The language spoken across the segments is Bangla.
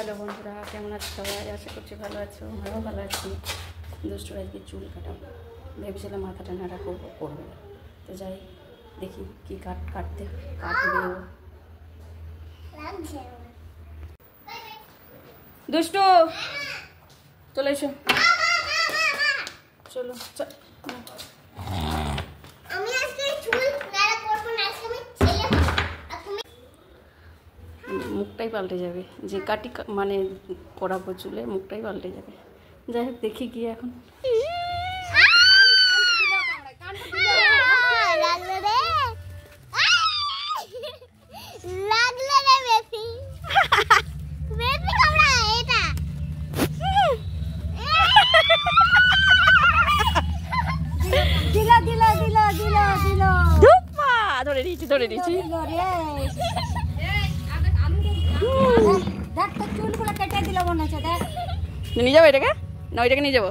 হ্যালো বন্ধুরা, কেমন আছো সবাই? আশা করছি ভালো আছো, আমরাও ভালো আছি। দুষ্টুর আজকে চুল কাটাবো, ভেবেছিলাম মাথাটা নাড়া করবো, করবে না। তো যাই দেখি কি কাটবে। দুষ্টু চলে এসো, চলো মুখটাই পাল্টে যাবে, যে কাটি মানে করাবো চুলে মুখটাই পাল্টে যাবে। যাই হোক দেখি গিয়ে এখন। ধরে দিয়েছি নিয়ে যাবো এটাকে, না ওইটাকে নিয়ে যাবো।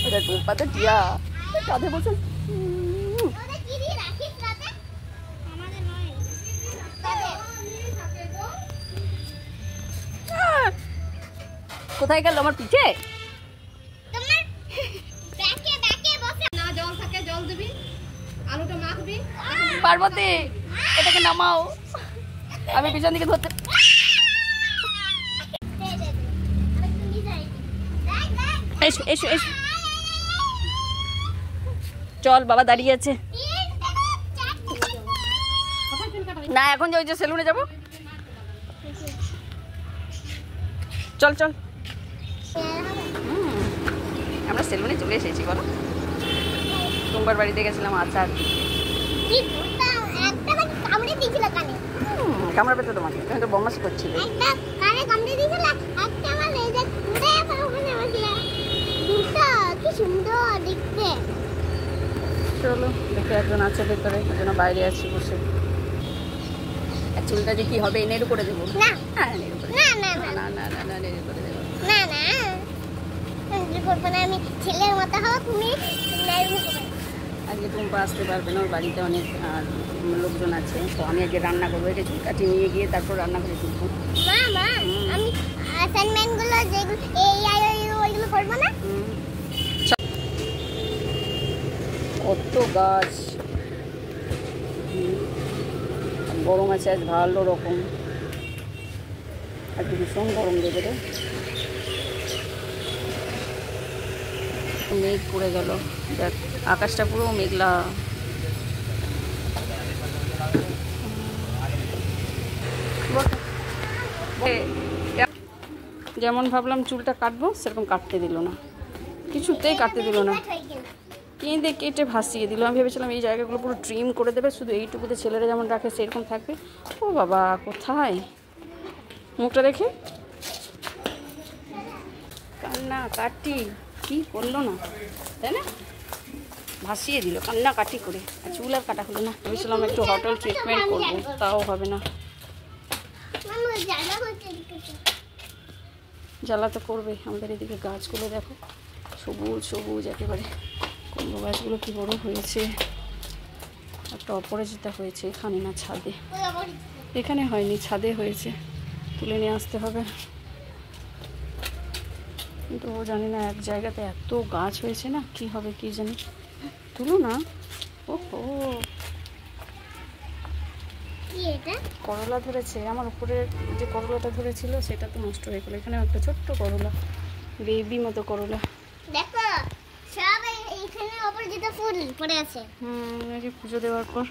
ওটা টুম্পা তো টিয়া কাঁধে বসে কোথায় গেল আমার পিঠে? পার্বতী এটাকে নামাও, আমি পিছন দিকে ধরতে। এসো এসো এসো, চল বাবা দাঁড়িয়ে আছে না, এখন যে ওই যে সেলুনে যাবো, চল চল। আমরা সেলুনে চলে এসেছি, বলো সোমবার বাড়িতে গেছিলাম আচার কামড়া পেতে তোমাকে, তুমি তো বদমাশি করছিলে। চলো দেখে, একজন আছে ভেতরে, একজন বাইরে আছি বসে। চুলটা যে কি হবে, নেড়ু করে দেবো? না না না না না, নেড়ু করে দেবো না না, করবো না আমি, ছেলের মতো হও তুমি। আজকে টুম্পা আসতে পারবে না, ওর বাড়িতে অনেক লোকজন আছে, তো আমি আগে রান্না করবো। এটা চুল কাটিয়ে নিয়ে গিয়ে তারপর রান্না করে তুলবো। আমি অ্যাসাইনমেন্টগুলো যেগুলো ওইগুলো করবো না। কত গাছ, গরম আছে আজ ভালো রকম, আজকে ভীষণ গরম দেবে রে। মেঘ পড়ে গেল, দেখ আকাশটা পুরো মেঘলা। যেমন ভাবলাম চুলটা কাটবো, সেরকম কাটতে দিল না, কিছুতেই কাটতে দিল না, কেটে ভাসিয়ে দিল। আমি ভেবেছিলাম এই জায়গাগুলো পুরো ট্রিম করে দেবে, শুধু এইটুকুতে ছেলেরা যেমন রাখে সেরকম থাকবে। ও বাবা, কোথায় মুখটা দেখে কান্না কাটি কি করলো না, তাই না? ভাসিয়ে দিল কান্না কাটি করে, আর চুল আর কাটা হলো না। ভেবেছিলাম একটু হোটেল ট্রিটমেন্ট করবো, তাও হবে না। জ্বালা তো করবে। আমাদের এদিকে গাছগুলো দেখো, সবুজ সবুজ একেবারে। কুমড়ো গাছগুলো কি বড় হয়েছে। একটা অপরাজিতা হয়েছে এখানে, না ছাদে, এখানে হয়নি, ছাদে হয়েছে, তুলে নিয়ে আসতে হবে। কিন্তু ও জানি না, এক জায়গাতে এত গাছ হয়েছে না, কি হবে কি জানি। তুলো না। ওহো, করলা ধরেছে। আমার উপরে যে করলাটা ধরেছিল সেটা তো নষ্ট হয়ে গেল। এখানে একটা ছোট্ট করলা, বেবি মতো করলা, দেখো সব এখানে অপরাজিতা ফুল পড়ে আছে। এই যে পুজো দেওয়ার পর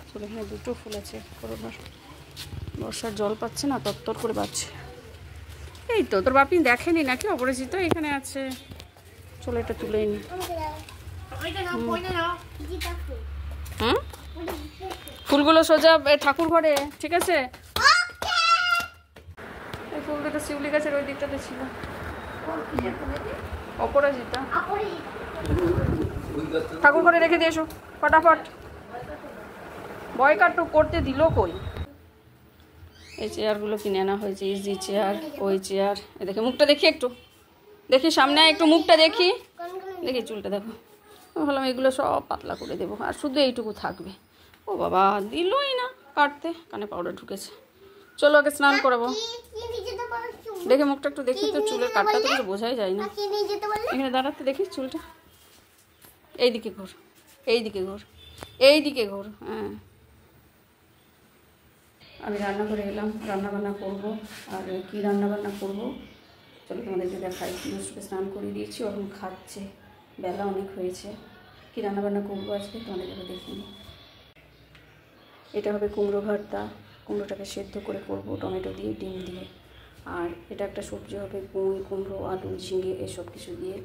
চলে, এখানে দুটো ফুল আছে করলার। বর্ষার জল পাচ্ছে না, তত্তর করে পাচ্ছে। এই তো তোর বাপি দেখেনি নাকি অপরাজিতা এখানে আছে? চলো এটা তুলে নি। ফুলগুলো সোজা ঠাকুর ঘরে, ঠিক আছে? এই ফুল দুটো শিউলি গাছের ওই দিকটাতে ছিল। অপরাজিতা ঠাকুর ঘরে রেখে দিয়ে এসো ফটাফট। বয়কাট করতে দিল কই? এই চেয়ারগুলো কিনে আনা হয়েছে, ইজি চেয়ার, ওই চেয়ার। দেখে মুখটা দেখি, একটু দেখি সামনে, একটু মুখটা দেখি, দেখি চুলটা দেখো। ভাবলাম এগুলো সব পাতলা করে দেবো, আর শুধু এইটুকু থাকবে। ও বাবা, দিলই না কাটতে, কানে পাউডার ঢুকেছে। চলো আগে স্নান করাবো। দেখে মুখটা একটু দেখি তো, চুলের কাটটা তো কিছু বোঝাই যায় না। এখানে দাঁড়াতে দেখি চুলটা, এইদিকে ঘোর, এইদিকে ঘোর, এইদিকে ঘোর। হ্যাঁ, আমি রান্না করে এলাম, রান্নাবান্না করবো। আর কী রান্নাবান্না করবো চলো তোমাদেরকে দেখাই। মিষ্টিকে স্নান করে দিয়েছি, ওরকম খাচ্ছে, বেলা অনেক হয়েছে। কী রান্নাবান্না করবো আজকে তোমাদেরকে দেখিনি। এটা হবে কুমড়ো ভর্তা। কুমড়োটাকে সেদ্ধ করে করবো টমেটো দিয়ে, ডিম দিয়ে। আর এটা একটা সবজি হবে, পুঁই, কুমড়ো, আলু, ঝিঙে এসব কিছু দিয়ে।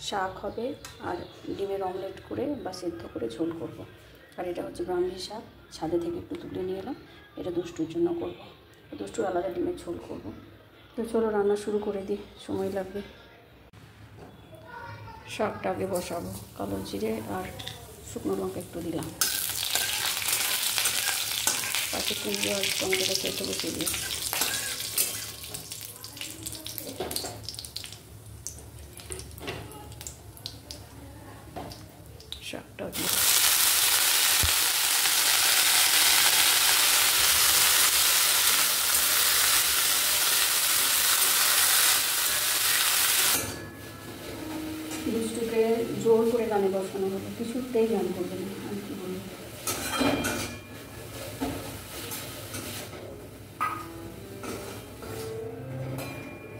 শাক হবে, আর ডিমের অমলেট করে বা সেদ্ধ করে ঝোল করব। আর এটা হচ্ছে ব্রাহ্মী শাক, ছাদে থেকে একটু তুলে নিয়ে এলাম, এটা দুষ্টুর জন্য করবো। দুষ্টুর আলাদা ডিমের ঝোল করব। তো চলো রান্না শুরু করে দিই, সময় লাগবে। শাকটা আগে বসাবো, কালো জিরে আর শুকনো লঙ্কা একটু দিলাম, পাশে কুমড়ো আর টমেটোটা সেদ্ধ বসিয়ে দিই। শাকটা দিয়ে দুষ্টুকে জোর করে গানে বসানো হলো, কিছুতেই গান করবে না। আমি কি বলি,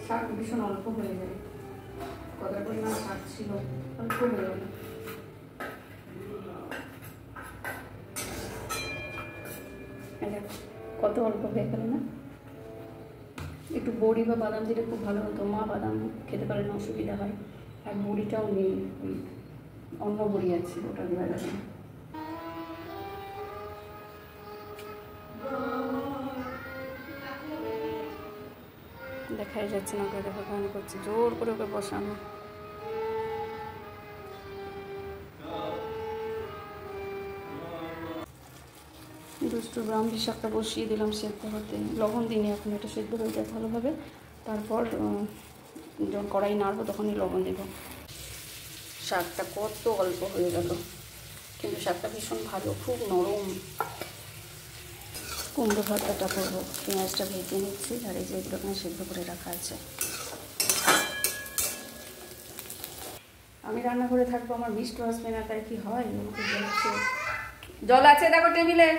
শাক ভীষণ অল্প হয়ে যায়, কতটা পরিমাণ শাক ছিল অল্প হয়ে গেল। কত অল্প হয়ে গেল না? একটু বড়ি বা বাদাম দিলে খুব ভালো হতো। মা বাদাম খেতে পারে না, অসুবিধা হয়। আর বড়িটাও নেই, ওই অন্য বড়ি আছে, ওটা দেওয়া যাবে না। দেখাই যাচ্ছে না, ওকে দেখা কেমন করছে, জোর করে ওকে বসানো। দুষ্টু ব্রাহ্মী শাকটা বসিয়ে দিলাম সেদ্ধ হতে, লবণ দিনে এখন এটা সেদ্ধ হয়ে যায় ভালোভাবে। তারপর যখন কড়াই নাড়বো তখনই লবণ দেবো। শাকটা কত অল্প হয়ে গেল, কিন্তু শাকটা ভীষণ ভালো, খুব নরম। কুমড়ো ভর্তাটা করবো, পেঁয়াজটা ভেজে নিচ্ছি, আর এই যে এগুলো ওখানে সেদ্ধ করে রাখা আছে। আমি রান্না করে থাকবো, আমার মিষ্টি আসবে না, তাই কি হয়? আমাকে বলছে জল আছে দেখো টেবিলে।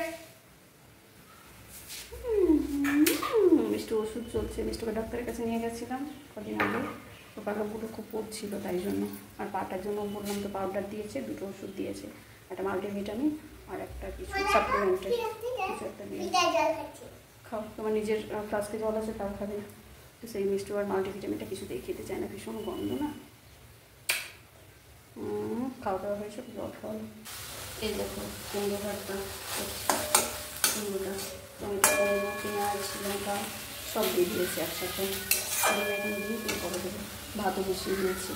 মিষ্টি ওষুধ চলছে, মিষ্টিকে ডাক্তারের কাছে নিয়ে গেছিলাম কদিন আগে। তো পাকাগুলো খুব পড়ছিল তাই জন্য, আর পাটার জন্য বললাম তো পাউডার দিয়েছে, দুটো ওষুধ দিয়েছে, একটা মাল্টিভিটামিন আর একটা কিছু সাপ্লিমেন্টারি কিছু একটা দিয়ে। খাও, তোমার নিজের ফ্লাস্কে জল আছে তাও খাবে। তো সেই মিষ্টি আর মাল্টিভিটামিনটা কিছুতেই খেতে চায় না, ভীষণ গন্ধ না। খাওয়া দাওয়া হয়েছে, জল খাওয়া। এই দেখো কুমড়ো ভর্তা, কুমড়োটা টমেটো, পেঁয়াজ, লঙ্কা সব দিয়ে দিয়েছি একসাথে। এখন দিয়ে করে দেবো। ভাতও বসিয়ে দিয়েছি।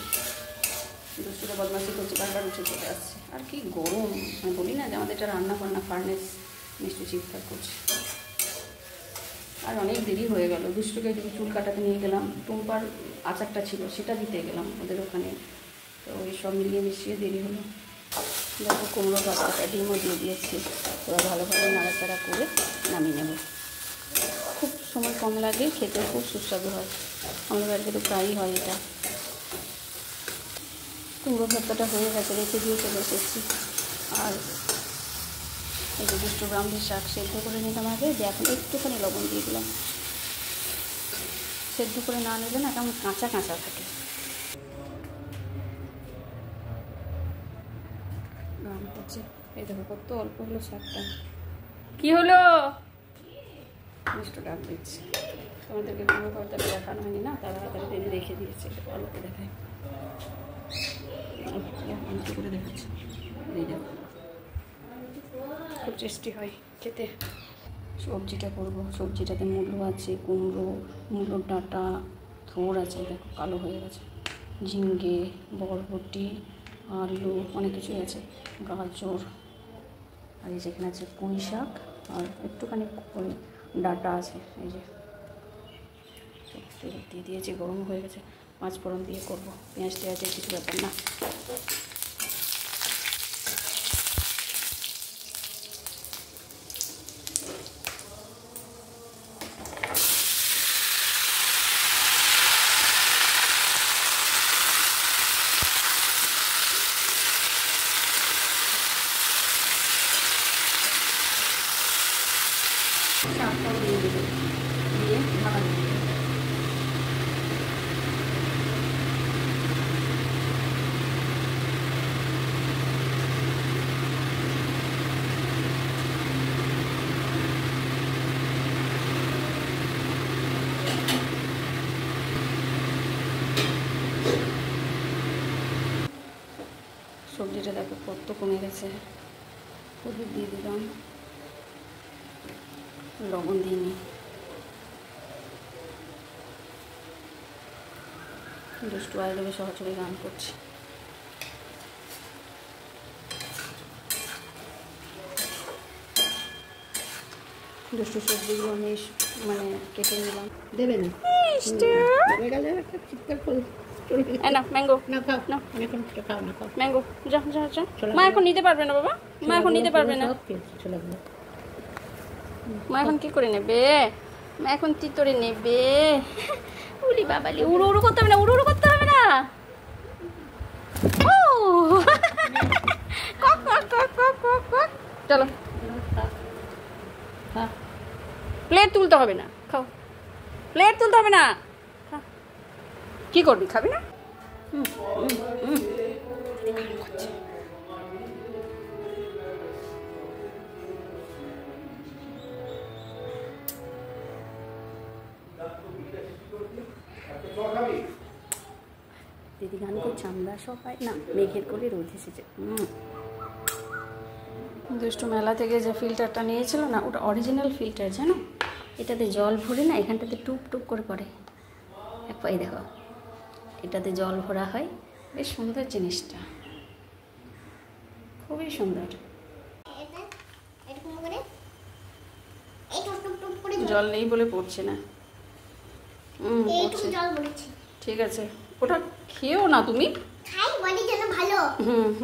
দুষ্টুটা বদমাশি করছে, বারবার উঠে চলে আসছে। আর কি গরম, আমি বলি না যে আমাদের এটা রান্না বান্না ফার্নেস, নিশ্চয়ই চিৎকার করছে। আর অনেক দেরি হয়ে গেল। দুষ্টুকে চুল কাটাতে নিয়ে গেলাম, টুম্পার আচারটা ছিল সেটা দিতে গেলাম ওদের ওখানে। তো ওই সব মিলিয়ে মিশিয়ে দেরি হলো। দেখো কুমড়ো ভর্তাটা ডিমও দিয়ে দিয়েছি, এবার ভালোভাবে নাড়াচাড়া করে নামিয়ে নেব। খুব সময় কম লাগে, খেতে খুব সুস্বাদু হয়। আমাদের বাড়িতে তো প্রায়ই হয় এটা। কুমড়ো ভর্তাটা হয়ে গেছে, রেখে দিয়ে চলে এসেছি। আর এই যে দুষ্টু ব্রাহ্মী শাক সেদ্ধ করে নিলাম আগে, যে এখন একটুখানি লবণ দিয়ে দিলাম। সেদ্ধ করে না নিলে না কেমন কাঁচা কাঁচা থাকে। হচ্ছে এই দেখো কত অল্প হলো শাকটা। কি হলো? মিষ্টি ডাক দিচ্ছে। তোমাদেরকে কুমড়ো ভর্তাটা দেখানো হয়নি না, তারা হাতারে টেনে রেখে দিয়েছে, অল্প দেখায়। অল্প করে দেখাচ্ছে, এই দেখো খুব টেস্টি হয় খেতে। সবজিটা করবো, সবজিটাতে মূলো আছে, কুমড়ো, মূলোর ডাঁটা, থোর আছে, দেখো কালো হয়ে গেছে, ঝিঙ্গে, বরবটি, আলু, অনেক কিছুই আছে, গাজর, আর এই যেখানে আছে পুঁই শাক আর একটুখানি ওই ডাঁটা আছে। এই যে তেল দিয়ে দিয়েছি, গরম হয়ে গেছে, 5 ফোড়ন দিয়ে করবো। পেঁয়াজ টেয়াজের কিছু ব্যাপার না। শাকটাও দিয়ে দেবো, দিয়ে ঢাকা দিয়ে দেবো। সবজিটা দেখো কত কমে গেছে। হলুদ দিয়ে দিলাম, লবণ দিইনি। দুষ্টু আই লেগে সহজে গান করছে। দুষ্টু সবজিগুলো আমি মানে কেটে নিলাম। দেবে না না ম্যাঙ্গো না খাও না, খাও না খাও ম্যাঙ্গো। যা যা যা, মা এখন নিতে পারবে না বাবা, মা এখন নিতে পারবে না। মা এখন কি করে নেবে? মা এখন চিতরে নেবে। উলি বাবালি, উড়ো উড়ো করতে হবে না, উড়ো উড়ো করতে হবে না। চলো প্লেট তুলতে হবে না, খাও। প্লেট তুলতে হবে না, কি করবি, খাবি না? দিদি গান করছে, আমরা সবাই না মেঘের কোলে রোদ এসেছে। দুষ্টু মেলা থেকে যে ফিল্টারটা নিয়েছিল না, ওটা অরিজিনাল ফিল্টার জানো। এটাতে জল ভরে না, এখানটাতে টুপ টুপ করে পড়ে। এই দেখো, এটাতে জল ভরা হয়, বেশ সুন্দর জিনিসটা, খুবই সুন্দর। জল নেই বলে পড়ছে না। ঠিক আছে, ওটা খেয়েও না তুমি।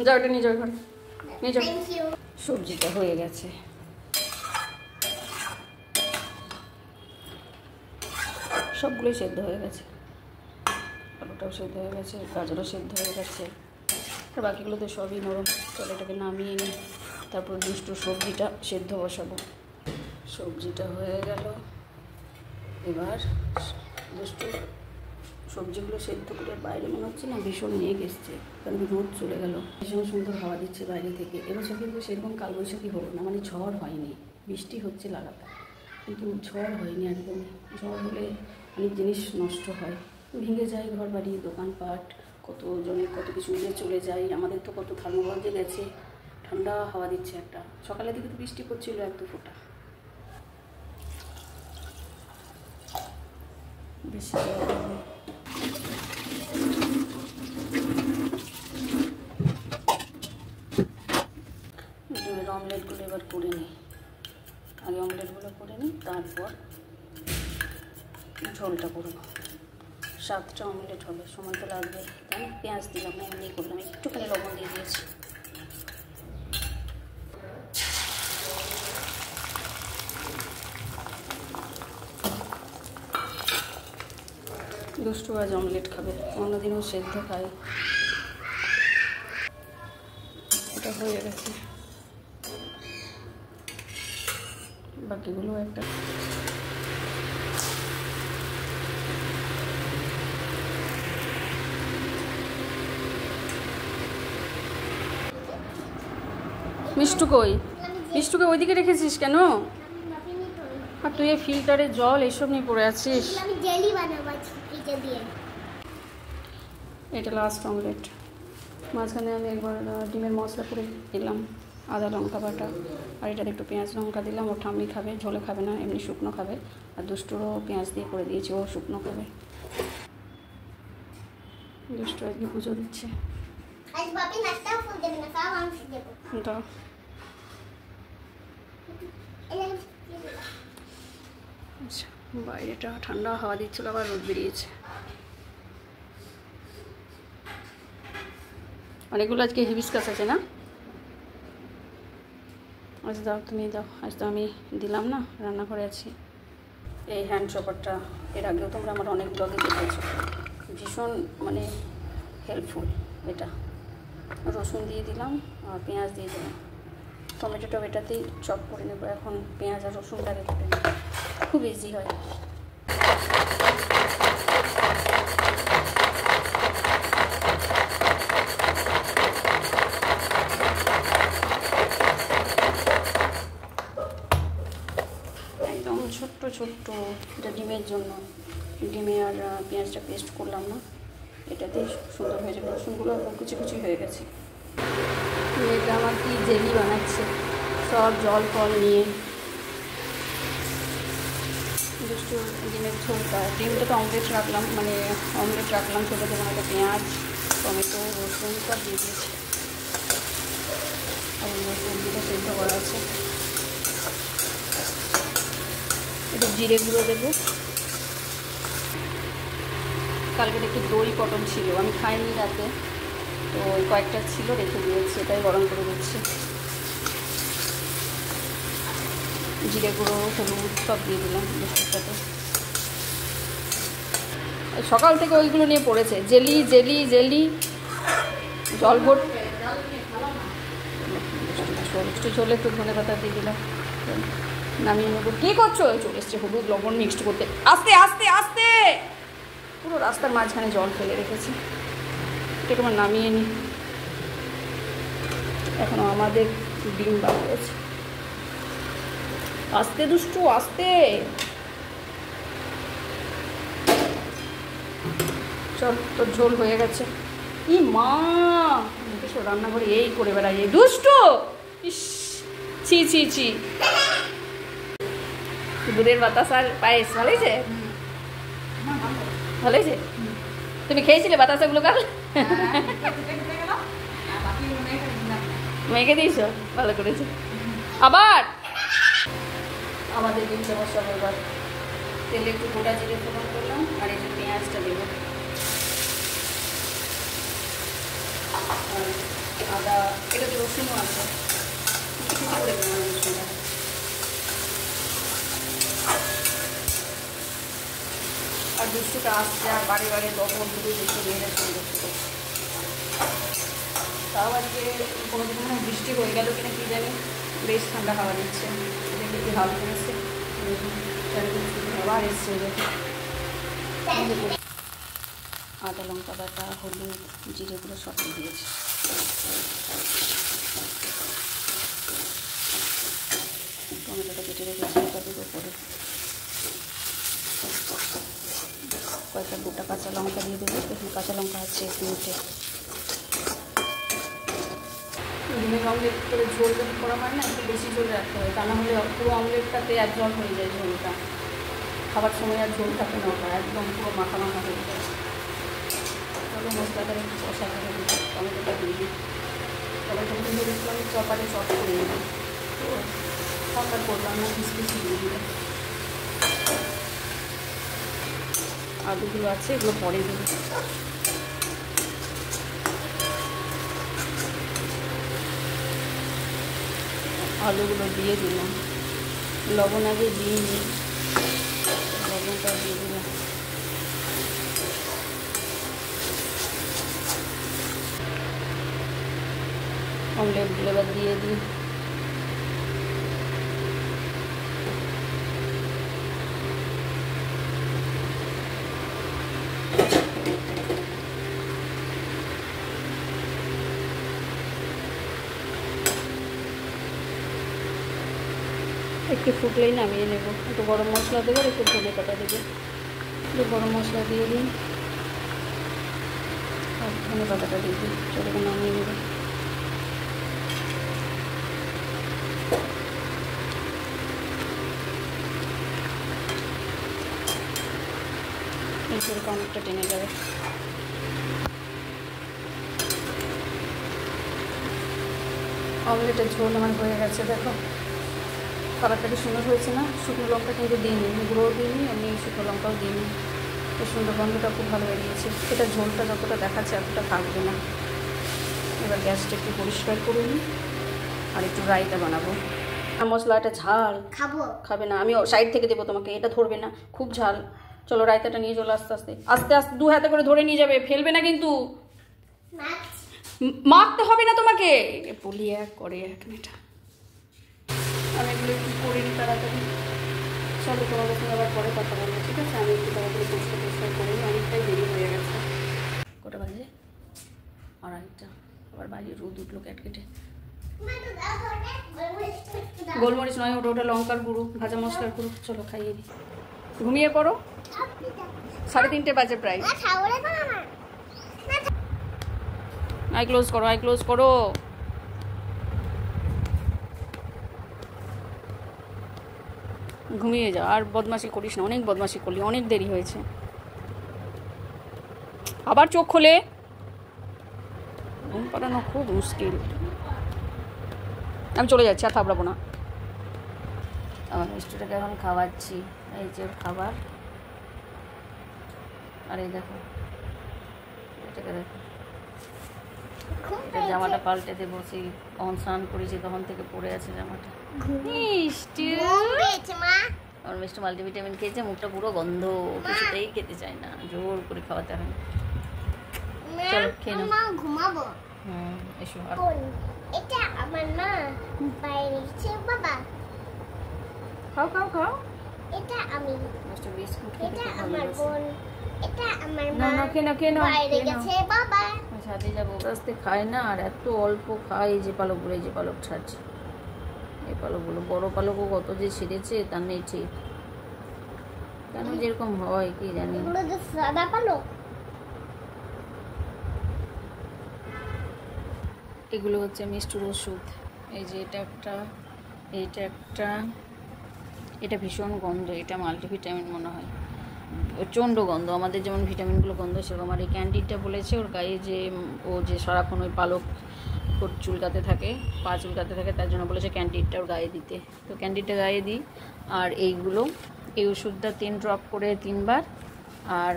যাও, এটা নিয়ে যাও, ঘরে নিয়ে যাও। সবজিটা হয়ে গেছে, সবগুলোই সেদ্ধ হয়ে গেছে। আলুটাও সেদ্ধ হয়ে গেছে, গাজরও সেদ্ধ হয়ে গেছে, আর বাকিগুলো তো সবই নরম। চলো এটাকে নামিয়ে নিই, তারপর দুষ্টু সবজিটা সেদ্ধ বসাবো। সবজিটা হয়ে গেল, এবার দুষ্টু সবজিগুলো সেদ্ধ করে বাইরে মনে হচ্ছে না ভীষণ মেঘ এসছে, কারণ রোদ চলে গেল, ভীষণ সুন্দর হাওয়া দিচ্ছে বাইরে থেকে। এবছর কিন্তু সেরকম কালবৈশাখী হলো না, মানে ঝড় হয়নি, বৃষ্টি হচ্ছে লাগাতার, কিন্তু ঝড় হয়নি একদমই। ঝড় হলে অনেক জিনিস নষ্ট হয়, ভেঙে যায় ঘর বাড়ি, দোকানপাট, কতজনের কত কিছু উড়ে চলে যায়। আমাদের তো কত থার্মোগঞ্জে গেছে। ঠান্ডা হাওয়া দিচ্ছে একটা, সকালের দিকে তো বৃষ্টি পড়ছিল 1-2 ফোঁটা। বেশি ডিমের অমলেটগুলো এবার করে নিই। আগে অমলেটগুলো করে নিই, তারপর ঝোলটা করব। 7টা অমলেট হবে, সময় তো লাগবে, তাই না? পেঁয়াজ দিলাম না, এমনি করলাম, একটুখানি লবণ দিয়ে দিয়েছি। দুষ্টু আজ অমলেট খাবে, অন্যদিনও সেদ্ধ খায়। এটা হয়ে গেছে, বাকিগুলো একটা মিষ্টু কই? মিষ্টুকে ওইদিকে রেখেছিস কেন? আর তুই এই ফিল্টারে জল এসব নিয়ে পড়ে আছিস। এটা লাস্ট অমলেট। মাঝখানে আমি একবার ডিমের মশলা করে দিলাম, আদা লঙ্কা বাটা, আর এটাতে একটু পেঁয়াজ লঙ্কা দিলাম। ও ঠাম্মি খাবে, ঝোলে খাবে না, এমনি শুকনো খাবে। আর দুষ্টুরও পেঁয়াজ দিয়ে করে দিয়েছি, ও শুকনো খাবে। দুষ্টু আজকে পুজো দিচ্ছে। দাও আচ্ছা, বাইরেটা ঠান্ডা হাওয়া দিচ্ছিল, আবার রোদ বেরিয়েছে। অনেকগুলো আজকে হিবিস্কাস আছে না? আচ্ছা দাও, তুমি দাও। আজ তো আমি দিলাম না, রান্নাঘরে আছি। এই হ্যান্ড চপারটা এর আগেও তোমরা আমার অনেক ব্লগে দেখেছো, ভীষণ মানে হেল্পফুল। এটা রসুন দিয়ে দিলাম আর পেঁয়াজ দিয়ে দিলাম, টমেটোটা এটাতেই চপ করে নেবো। এখন পেঁয়াজ আর রসুনটাকে কেটে নেবো, খুব ইজি হয়। একদম ছোট্ট ছোট্ট, এটা ডিমের জন্য। ডিমে আর পেঁয়াজটা পেস্ট করলাম না, এটাতেই সুন্দর হয়ে যাবে। রসুনগুলো একদম কুচি কুচি হয়ে গেছে। এটা আমার কি জেলি বানাচ্ছে, সব জল ফল নিয়ে। দুষ্টু ডিমের ঝোলটা, ডিমটা তো অমলেট রাখলাম, মানে অমলেট রাখলাম ছোটো ছোটো, মানে পেঁয়াজ টমেটো রসুন সব দিয়ে দিয়েছি। আর সবজিটা সেদ্ধ করা আছে। একটু জিরে গুঁড়ো দেবো। কালকে একটু দই পটল ছিল, আমি খাইনি রাতে, তো ওই কয়েকটা ছিল রেখে দিয়েছি, এটাই গরম করে দিচ্ছি। জিরে গুঁড়ো হলুদ সব দিয়ে দিলাম মিষ্টিটাতে। সকাল থেকে ওইগুলো নিয়ে পড়েছে, জেলি জেলি জেলি, জল ভোট। একটু ঝোলে একটু ধনে পাতা দিয়ে দিলাম, নামিয়ে নেবো। কী করছো? চলে এসছে হলুদ লবণ মিক্সড করতে। আস্তে আস্তে আস্তে, পুরো রাস্তার মাঝখানে জল ফেলে রেখেছি। এটা তোমার নামিয়ে নিই। এখনো আমাদের ডিম বাকি আছে। আস্তে দুষ্টু আস্তে। চল, তোর ঝোল হয়ে গেছে। ই মা, দেখেছো রান্নাঘরে এই করে বেড়াই এই দুষ্টু। ইস, ছি ছি ছি। দুধের বাতাস আর পায়েস ভালো হয়েছে? ভালো হয়েছে? তুমি খেয়েছিলে বাতাসাগুলো কাল? মেয়েকে দিয়েছো? ভালো করেছো। আবার আমাদের ডিমটা বসাবো। এবার তেলে একটু গোটা জিরে ফোড়ন করলাম, আর এই যে পেঁয়াজটা দেবো, আদা, এটাতে রসুনও আছে, কিছু করে দেবো রসুনটা। আর দুষ্টুটা আসছে, আর বাড়ি বাড়ি লবণ ধরে দুষ্টু মেয়েরা সুন্দর। তাও আজকে কোনো দিন মনে বৃষ্টি হয়ে গেল কিনা কি জানি, বেশ ঠান্ডা হাওয়া দিচ্ছে। দেখে কি হাল করেছে, আবার এসছে। আদা লঙ্কা বাটা হলুদ জিরেগুলো সব দিয়েছি। টমেটোটা কেটে রেখেছি, ওটা দেবো পরে। কয়েকটা গোটা কাঁচা লঙ্কা দিয়ে দেবো, দেখুন কাঁচা লঙ্কা আছে তিনটে। ডিমের অমলেট করে ঝোল যদি করা হয় না, একটু বেশি ঝোল রাখতে হয়, তা না হলে পুরো অমলেটটাতে এক জল হয়ে যায় ঝোলটা। খাবার সময় আর ঝোল থাকে না, ওটা একদম পুরো মাখা মাখা হয়ে যায়। তবে মশলাটা একটু কষা করে দিই, টমেটোটা দিয়ে দিই। টমেটো দিয়ে দেখলাম চপারে চপ করে নেব, তো ঠান্ডা করলাম না, পিসপিসি দিয়ে দিলাম। আলুগুলো আছে, এগুলো পরে দেবো। আলুগুলো দিয়ে দিলাম, লবণ আগে দিয়ে নিই, লবণটা দিয়ে দিলাম। অমলেটগুলো এবার দিয়ে দিই। একটু ফুটলেই নামিয়ে নেব। একটু গরম মশলা দেবো, একটু ধনে পাতা দেবো। একটু গরম মশলা দিয়ে দিই আর ধনে পাতাটা দিয়ে দিই, চলো নামিয়ে নেব। এরপরে অনেকটা টেনে যাবে। অমলেটের ঝোল আমার হয়ে গেছে, দেখো কালারটা কি সুন্দর হয়েছে না? শুকনো লঙ্কা কিন্তু দিইনি, গুঁড়োও দিইনি, এমনি শুকনো লঙ্কাও দিইনি। এই সুন্দর গন্ধটা খুব ভালো বেরিয়েছে। এটা ঝোলটা যতটা দেখাচ্ছে এতটা থাকবে না। এবার গ্যাসটা একটু পরিষ্কার করে নিই আর একটু রায়তা বানাবো। আর মশলাটা ঝাল খাবে না, আমি সাইড থেকে দেবো তোমাকে, এটা ধরবে না, খুব ঝাল। চলো রায়তাটা নিয়ে চলো আস্তে আস্তে আস্তে আস্তে 2 হাতে করে ধরে নিয়ে যাবে, ফেলবে না কিন্তু। মাখতে হবে না তোমাকে, বলি এক করে এক মিনিট। আমি এগুলো একটু করে নিই তাড়াতাড়ি। চলো তোমাদের সঙ্গে আবার পরে কথা বলবো, ঠিক আছে? আমি একটু তাড়াতাড়ি পরিষ্কার করে নিই, অনেকটাই দেরি হয়ে গেছে। কটা বাজে? 2:30। আবার বাজে রোদ উঠলো কেটে। গোলমরিচ নয়, ওটা লঙ্কার গুঁড়ো, ভাজা মশলার গুঁড়ো। চলো খাইয়ে দিই, ঘুমিয়ে পড়ো। 3:30 বাজে প্রায়। আই ক্লোজ করো, আই ক্লোজ করো। ঘুমিয়ে যাও, আর বদমাশি করিস না, অনেক বদমাশি করলি, অনেক দেরি হয়েছে। আবার চোখ খোলে, ঘুম পাড়ানো খুব মুশকিল। আমি চলে যাচ্ছি, আর থাপড়াবো না। আমার মিষ্টিটাকে এখন খাওয়াচ্ছি, এই যে খাবার। আর এই দেখো, এটাকে দেখো, জামাটা পাল্টে দেবো। সেই কখন স্নান করেছি তখন থেকে পড়ে আছে জামাটা। মিষ্টি, আমার মিষ্টি মাল্টিভিটামিন খেয়েছে, মুখটা পুরো গন্ধ, কিছুতেই খেতে চায় না, জোর করে খাওয়াতে হয়। চলো খেয়ে নাও, ঘুমাবো। এসো। আর এটা আমার মা বাইরে গেছে, বাবা খাও খাও খাও। এটা আমি মিষ্টি বিস্কুট খেতে খুব ভালোবাসি। এটা আমার মা বাইরে গেছে, বাবা ছাদে যাবো। আস্তে খায় না, আর এত অল্প খায়। এই যে পালকগুলো, এই যে পালক ছাড়ছে, এই পালকগুলো, বড় পালকও কত যে ছিঁড়েছে তার নেই ঠিক। কেন যেরকম হয় কি জানি। সাদা পালক, এগুলো হচ্ছে মিষ্টির ওষুধ। এই যে এটা একটা, এইটা একটা, এটা ভীষণ গন্ধ, এটা মাল্টিভিটামিন মনে হয়, প্রচণ্ড গন্ধ। আমাদের যেমন ভিটামিনগুলো গন্ধ সেরকম। আর এই ক্যান্ডিডটা বলেছে ওর গায়ে যে ও যে সারাক্ষণ ওই পালক চুলকাতে থাকে, পা চুলকাতে থাকে, তার জন্য বলেছে ক্যান্ডিডটা ওর গায়ে দিতে। তো ক্যান্ডিডটা গায়ে দিই। আর এইগুলো, এই ওষুধটা 3 ড্রপ করে 3 বার, আর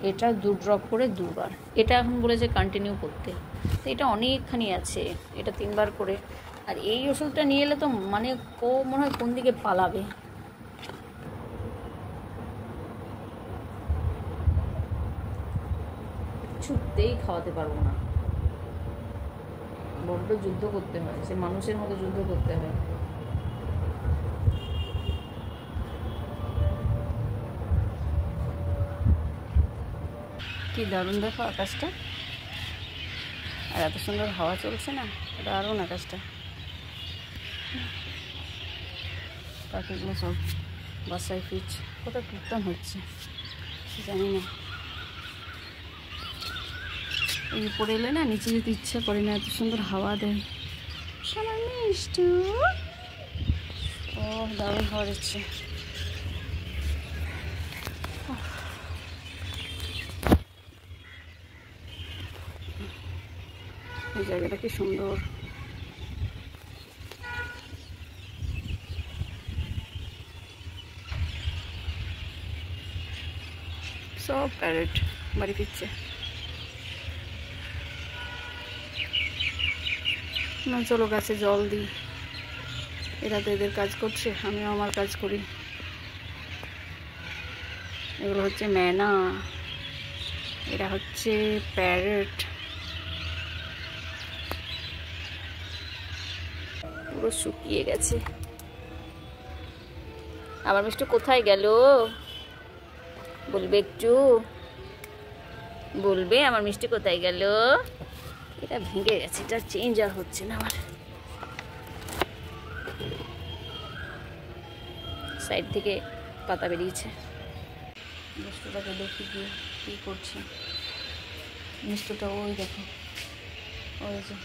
এটা 2 ড্রপ করে 2 বার। এটা এখন বলেছে কন্টিনিউ করতে। তো এটা অনেকখানি আছে, এটা 3 বার করে। আর এই ওষুধটা নিয়ে এলে তো মানে মনে হয় কোন দিকে পালাবে। কিছুতেই খাওয়াতে পারবো না, বড্ড যুদ্ধ করতে হয়, সে মানুষের মতো যুদ্ধ করতে হয়। কি দারুণ দেখো আকাশটা, আর এত সুন্দর হাওয়া চলছে না, দারুণ আকাশটা। পাখিগুলো সব বাসায় ফিরছে, কত কীর্তন হচ্ছে জানি না। এই পড়ে এলে না নিচে যেতে ইচ্ছা করে না, এত সুন্দর হাওয়া দেয়। আমার মিষ্টি, ও দারুণ হাওয়া দিচ্ছে। এই জায়গাটা কি সুন্দর। সব প্যারেট বাড়ি ফিরছে না। চলো গাছে জল দিই, এরা তো এদের কাজ করছে, আমিও আমার কাজ করি। এগুলো হচ্ছে ম্যানা, এরা হচ্ছে প্যারেট। পুরো শুকিয়ে গেছে। আমার মিষ্টি কোথায় গেল বলবে একটু, বলবে আমার মিষ্টি কোথায় গেল। এটা ভেঙে গেছে, এটা চেঞ্জ আর হচ্ছে না। আমার সাইড থেকে পাতা বেরিয়েছে। মিষ্টুটাকে দেখি গিয়ে কী করছে। মিষ্টুটা ওই দেখো, ওই যে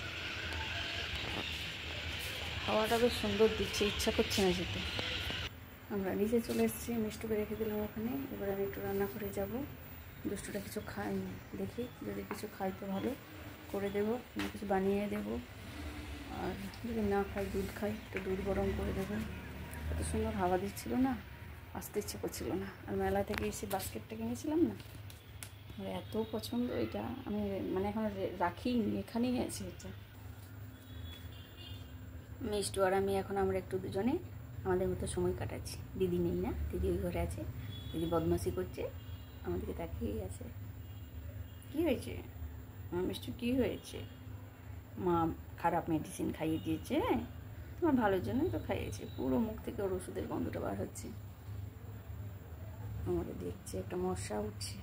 হাওয়াটা বেশ সুন্দর দিচ্ছে, ইচ্ছা করছে না যেতে। আমরা নিচে চলে এসেছি, মিষ্টুকে রেখে দিলাম ওখানে। এবার আমি একটু রান্না করে যাব। দুষ্টুটা কিছু খায়নি, দেখি যদি কিছু খাই তো ভালো করে দেবো, কিছু বানিয়ে দেবো। আর যদি না খাই দুধ খাই তো দুধ গরম করে দেবেন। এত সুন্দর হাওয়া দিচ্ছিল না, আসতে ইচ্ছে করছিল না। আর মেলা থেকে এসে বাস্কেটটা কিনেছিলাম না, আমার এত পছন্দ এটা, আমি মানে এখন রাখিনি, এখানেই আছে এটা। মিষ্টু আর আমি এখন আমরা একটু দুজনে আমাদের মতো সময় কাটাচ্ছি। দিদি নেই না, দিদি ওই ঘরে আছে, দিদি বদমাশি করছে, আমাদেরকে তাকিয়েই আছে। কী হয়েছে মিষ্টু, কী হয়েছে? মা খারাপ মেডিসিন খাইয়ে দিয়েছে, তোমার ভালোর জন্যই তো খাইয়েছে। পুরো মুখ থেকে ওর ওষুধের গন্ধটা বার হচ্ছে। আমাকে দেখছে, একটা মশা উঠছে।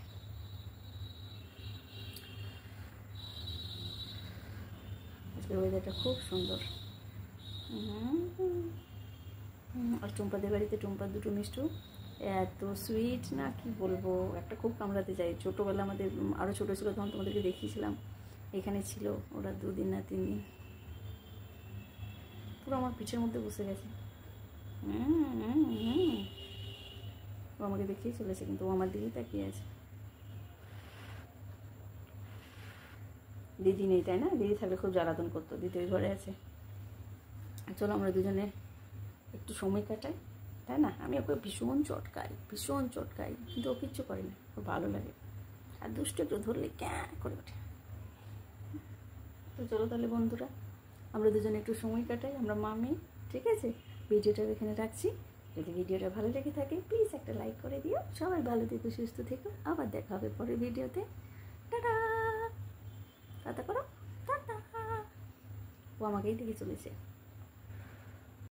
আজকের ওয়েদারটা খুব সুন্দর। আর টুম্পাদের বাড়িতে টুম্পার দুটো মিষ্টু এত সুইট না, কি বলবো। একটা খুব কামড়াতে চাই। ছোটোবেলা আমাদের আরও ছোটো ছিল তখন তোমাদেরকে দেখিয়েছিলাম, এখানে ছিল ওরা 2 দিন না 3 দিন, পুরো আমার পিঠের মধ্যে বসে গেছে। ও আমাকে দেখিয়ে চলেছে, কিন্তু ও আমার দিকেই তাকিয়ে আছে। দিদি নেই তাই না, দিদি থাকলে খুব জ্বালাতন করতো। দিদি ওই ঘরে আছে। চলো আমরা দুজনে একটু সময় কাটাই, তাই না? আমি ওকে ভীষণ চটকাই, কিন্তু ও কিচ্ছু করে না, ওর ভালো লাগে। আর দুষ্ট একটু ধরলে ক্যা করে ওঠে। তো চলো তাহলে বন্ধুরা, আমরা দুজনে একটু সময় কাটাই, আমরা মামি। ঠিক আছে, ভিডিওটা এখানে রাখছি। যদি ভিডিওটা ভালো লেগে থাকে প্লিজ একটা লাইক করে দিও। সবাই ভালো থেকো, সুস্থ থেকো, আবার দেখা হবে পরের ভিডিওতে। টাটা, টাটা করো, টাটা। ও আমাকেই দেখে চলেছে।